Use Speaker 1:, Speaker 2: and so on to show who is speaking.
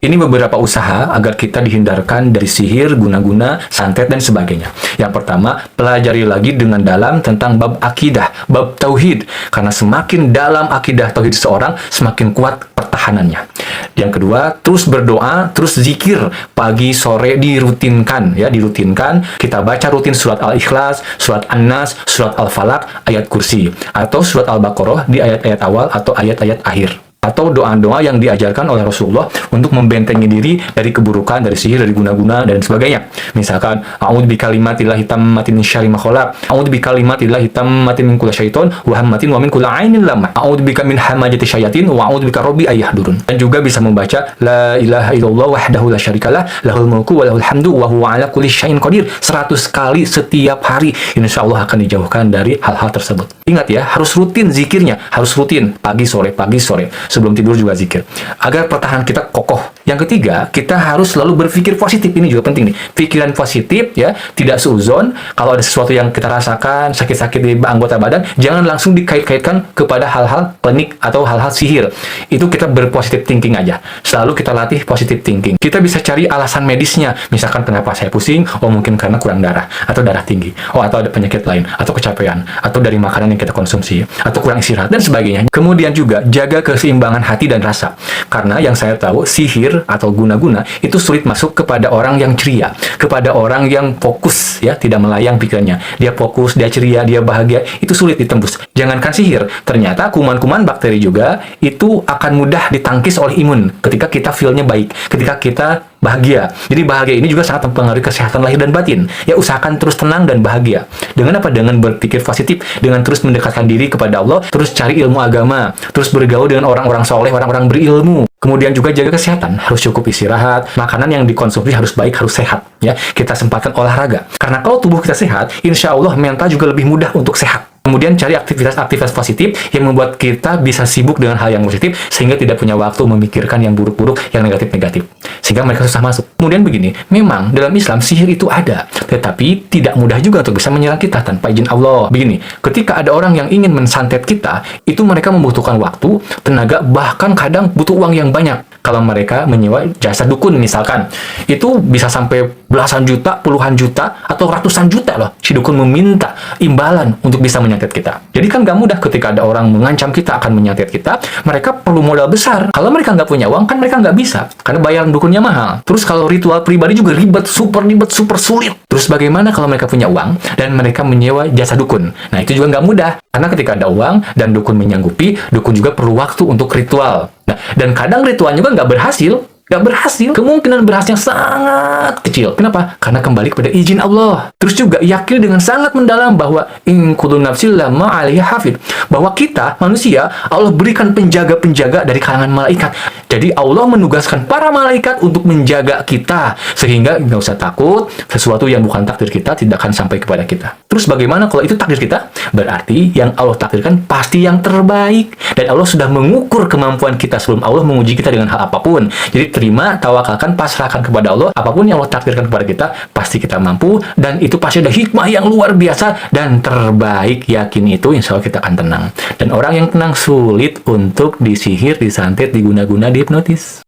Speaker 1: Ini beberapa usaha agar kita dihindarkan dari sihir, guna-guna, santet, dan sebagainya. Yang pertama, pelajari lagi dengan dalam tentang bab akidah, bab tauhid. Karena semakin dalam akidah tauhid seseorang, semakin kuat pertahanannya. Yang kedua, terus berdoa, terus zikir. Pagi, sore, dirutinkan. Ya, dirutinkan. Kita baca rutin surat Al-Ikhlas, surat An-Nas, surat Al-Falaq, ayat kursi. Atau surat Al-Baqarah di ayat-ayat awal atau ayat-ayat akhir. Atau doa-doa yang diajarkan oleh Rasulullah untuk membentengi diri dari keburukan, dari sihir, dari guna-guna, dan sebagainya. Misalkan, a'udzu bikalimatillahi tammatin min syarri ma khalaq, a'udzu bikalimatillahi tammatin min kulli syaiton, wa hammatin wa min kulli ainin lamah, a'udzu bika min hamajati syayatin, wa a'udzu bika rabbi ayyahdurun. Dan juga bisa membaca la ilaha illallah wahdahu la syarikalah, lahul mulku wa lahul hamdu wa huwa ala kulli syai'in qadir 100 kali setiap hari. Insyaallah akan dijauhkan dari hal-hal tersebut. Ingat ya, harus rutin zikirnya, harus rutin pagi sore. Sebelum tidur juga zikir. Agar pertahanan kita kokoh. Yang ketiga, kita harus selalu berpikir positif. Ini juga penting nih. Pikiran positif ya, tidak seuzon. Kalau ada sesuatu yang kita rasakan, sakit-sakit di anggota badan, jangan langsung dikait-kaitkan kepada hal-hal klinik atau hal-hal sihir. Itu kita berpositif thinking aja. Selalu kita latih positif thinking. Kita bisa cari alasan medisnya. Misalkan kenapa saya pusing? Oh, mungkin karena kurang darah atau darah tinggi. Oh, atau ada penyakit lain atau kecapean atau dari makanan yang kita konsumsi atau kurang istirahat dan sebagainya. Kemudian juga jaga keseimbangan hati dan rasa. Karena yang saya tahu, sihir atau guna-guna itu sulit masuk kepada orang yang ceria, kepada orang yang fokus ya, tidak melayang pikirannya. Dia fokus, dia ceria, dia bahagia, itu sulit ditembus. Jangankan sihir, ternyata kuman-kuman bakteri juga itu akan mudah ditangkis oleh imun ketika kita feel-nya baik, ketika kita bahagia. Jadi bahagia ini juga sangat mempengaruhi kesehatan lahir dan batin. Ya, usahakan terus tenang dan bahagia. Dengan apa? Dengan berpikir positif, dengan terus mendekatkan diri kepada Allah, terus cari ilmu agama, terus bergaul dengan orang-orang soleh, orang-orang berilmu. Kemudian juga jaga kesehatan, harus cukup istirahat, makanan yang dikonsumsi harus baik, harus sehat. Ya, kita sempatkan olahraga. Karena kalau tubuh kita sehat, insya Allah mental juga lebih mudah untuk sehat. Kemudian cari aktivitas-aktivitas positif yang membuat kita bisa sibuk dengan hal yang positif sehingga tidak punya waktu memikirkan yang buruk-buruk, yang negatif-negatif. Sehingga mereka susah masuk. Kemudian begini, memang dalam Islam sihir itu ada, tetapi tidak mudah juga untuk bisa menyerang kita tanpa izin Allah. Begini, ketika ada orang yang ingin mensantet kita, itu mereka membutuhkan waktu, tenaga, bahkan kadang butuh uang yang banyak. Kalau mereka menyewa jasa dukun misalkan, itu bisa sampai belasan juta, puluhan juta, atau ratusan juta loh. Si dukun meminta imbalan untuk bisa menyantet kita. Jadi kan gak mudah ketika ada orang mengancam kita akan menyantet kita, mereka perlu modal besar. Kalau mereka nggak punya uang, kan mereka nggak bisa. Karena bayaran dukunnya mahal. Terus kalau ritual pribadi juga ribet, super sulit. Terus bagaimana kalau mereka punya uang dan mereka menyewa jasa dukun? Nah, itu juga nggak mudah. Karena ketika ada uang dan dukun menyanggupi, dukun juga perlu waktu untuk ritual. Nah, dan kadang ritual juga nggak berhasil. Kemungkinan berhasilnya sangat kecil. Kenapa? Karena kembali kepada izin Allah. Terus juga yakin dengan sangat mendalam bahwa in kullu nafsin lamma 'alaiha hafid. Bahwa kita, manusia, Allah berikan penjaga-penjaga dari kalangan malaikat. Jadi Allah menugaskan para malaikat untuk menjaga kita. Sehingga nggak usah takut, sesuatu yang bukan takdir kita tidak akan sampai kepada kita. Terus bagaimana kalau itu takdir kita? Berarti yang Allah takdirkan pasti yang terbaik. Dan Allah sudah mengukur kemampuan kita sebelum Allah menguji kita dengan hal apapun. Jadi terima, tawakalkan, pasrahkan kepada Allah. Apapun yang Allah takdirkan kepada kita, pasti kita mampu. Dan itu pasti ada hikmah yang luar biasa dan terbaik. Yakin itu, insya Allah kita akan tenang. Dan orang yang tenang sulit untuk disihir, disantet, diguna-guna, dihipnotis.